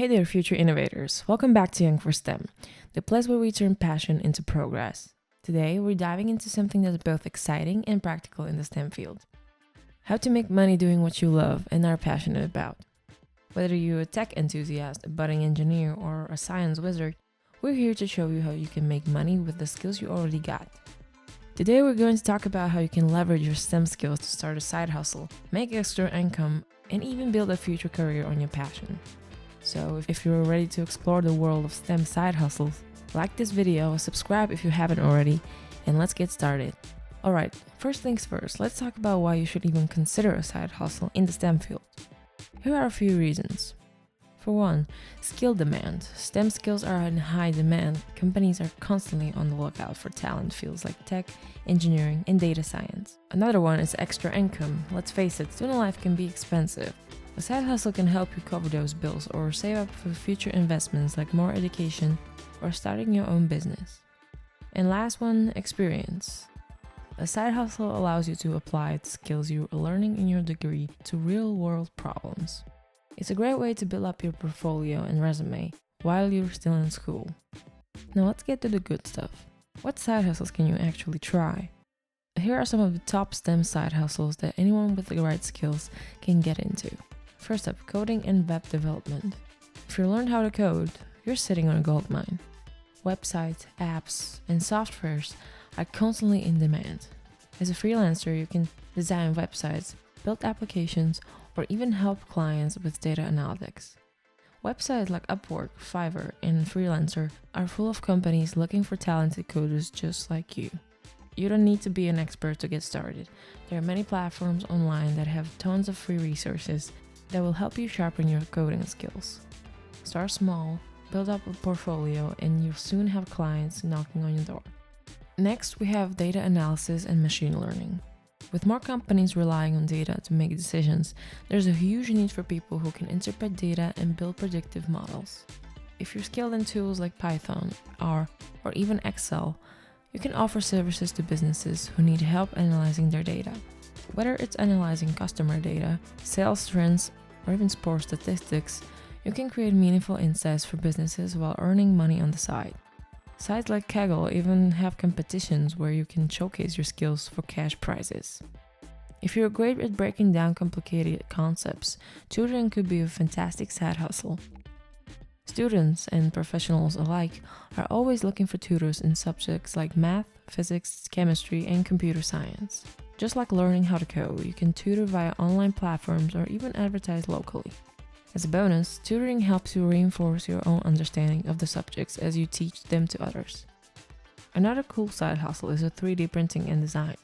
Hey there, future innovators. Welcome back to Young for STEM, the place where we turn passion into progress. Today, we're diving into something that's both exciting and practical in the STEM field. How to make money doing what you love and are passionate about. Whether you're a tech enthusiast, a budding engineer, or a science wizard, we're here to show you how you can make money with the skills you already got. Today, we're going to talk about how you can leverage your STEM skills to start a side hustle, make extra income, and even build a future career on your passion. So if you're ready to explore the world of STEM side hustles, like this video, subscribe if you haven't already, and let's get started. Alright, first things first, let's talk about why you should even consider a side hustle in the STEM field. Here are a few reasons. For one, skill demand. STEM skills are in high demand. Companies are constantly on the lookout for talent fields like tech, engineering, and data science. Another one is extra income. Let's face it, student life can be expensive. A side hustle can help you cover those bills or save up for future investments like more education or starting your own business. And last one, experience. A side hustle allows you to apply the skills you're learning in your degree to real-world problems. It's a great way to build up your portfolio and resume while you're still in school. Now let's get to the good stuff. What side hustles can you actually try? Here are some of the top STEM side hustles that anyone with the right skills can get into. First up, coding and web development. If you learned how to code, you're sitting on a goldmine. Websites, apps, and softwares are constantly in demand. As a freelancer, you can design websites, build applications, or even help clients with data analytics. Websites like Upwork, Fiverr, and Freelancer are full of companies looking for talented coders just like you. You don't need to be an expert to get started. There are many platforms online that have tons of free resources that will help you sharpen your coding skills. Start small, build up a portfolio, and you'll soon have clients knocking on your door. Next, we have data analysis and machine learning. With more companies relying on data to make decisions, there's a huge need for people who can interpret data and build predictive models. If you're skilled in tools like Python, R, or even Excel, you can offer services to businesses who need help analyzing their data. Whether it's analyzing customer data, sales trends, or even sports statistics, you can create meaningful insights for businesses while earning money on the side. Sites like Kaggle even have competitions where you can showcase your skills for cash prizes. If you're great at breaking down complicated concepts, tutoring could be a fantastic side hustle. Students and professionals alike are always looking for tutors in subjects like math, physics, chemistry, and computer science. Just like learning how to code, you can tutor via online platforms or even advertise locally. As a bonus, tutoring helps you reinforce your own understanding of the subjects as you teach them to others. Another cool side hustle is a 3D printing and design.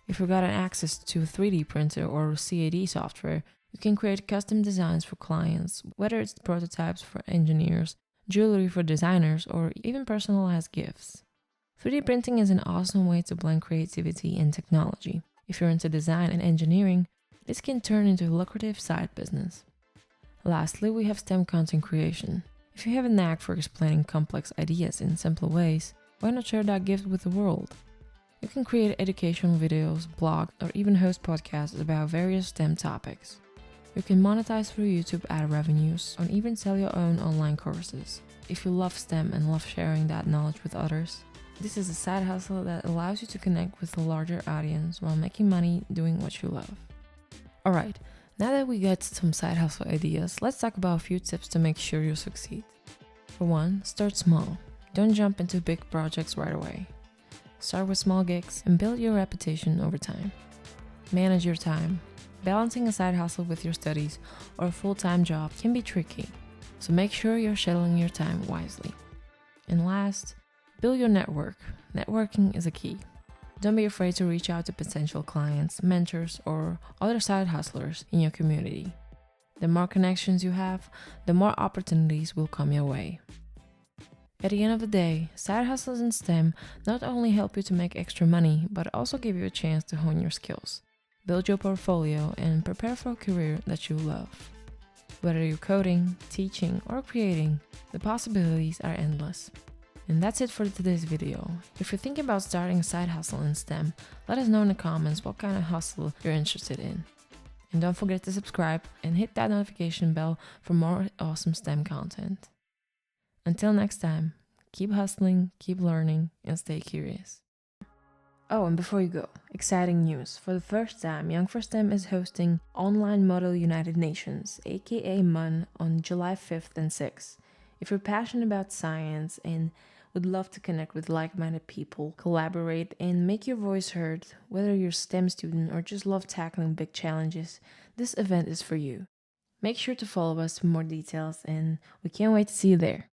If you've got access to a 3D printer or CAD software, you can create custom designs for clients, whether it's prototypes for engineers, jewelry for designers, or even personalized gifts. 3D printing is an awesome way to blend creativity and technology. If you're into design and engineering, this can turn into a lucrative side business. Lastly, we have STEM content creation. If you have a knack for explaining complex ideas in simple ways, why not share that gift with the world? You can create educational videos, blog, or even host podcasts about various STEM topics. You can monetize through YouTube ad revenues, or even sell your own online courses. If you love STEM and love sharing that knowledge with others, this is a side hustle that allows you to connect with a larger audience while making money doing what you love. Alright, now that we got some side hustle ideas, let's talk about a few tips to make sure you succeed. For one, start small. Don't jump into big projects right away. Start with small gigs and build your reputation over time. Manage your time. Balancing a side hustle with your studies or a full-time job can be tricky, so make sure you're scheduling your time wisely. And last, build your network. Networking is a key. Don't be afraid to reach out to potential clients, mentors, or other side hustlers in your community. The more connections you have, the more opportunities will come your way. At the end of the day, side hustles in STEM not only help you to make extra money, but also give you a chance to hone your skills, build your portfolio, and prepare for a career that you love. Whether you're coding, teaching, or creating, the possibilities are endless. And that's it for today's video. If you're thinking about starting a side hustle in STEM, let us know in the comments what kind of hustle you're interested in. And don't forget to subscribe and hit that notification bell for more awesome STEM content. Until next time, keep hustling, keep learning, and stay curious. Oh, and before you go, exciting news. For the first time, Young for STEM is hosting Online Model United Nations, aka MUN, on July 5th and 6th. If you're passionate about science and would love to connect with like-minded people, collaborate, and make your voice heard, whether you're a STEM student or just love tackling big challenges, this event is for you. Make sure to follow us for more details, and we can't wait to see you there.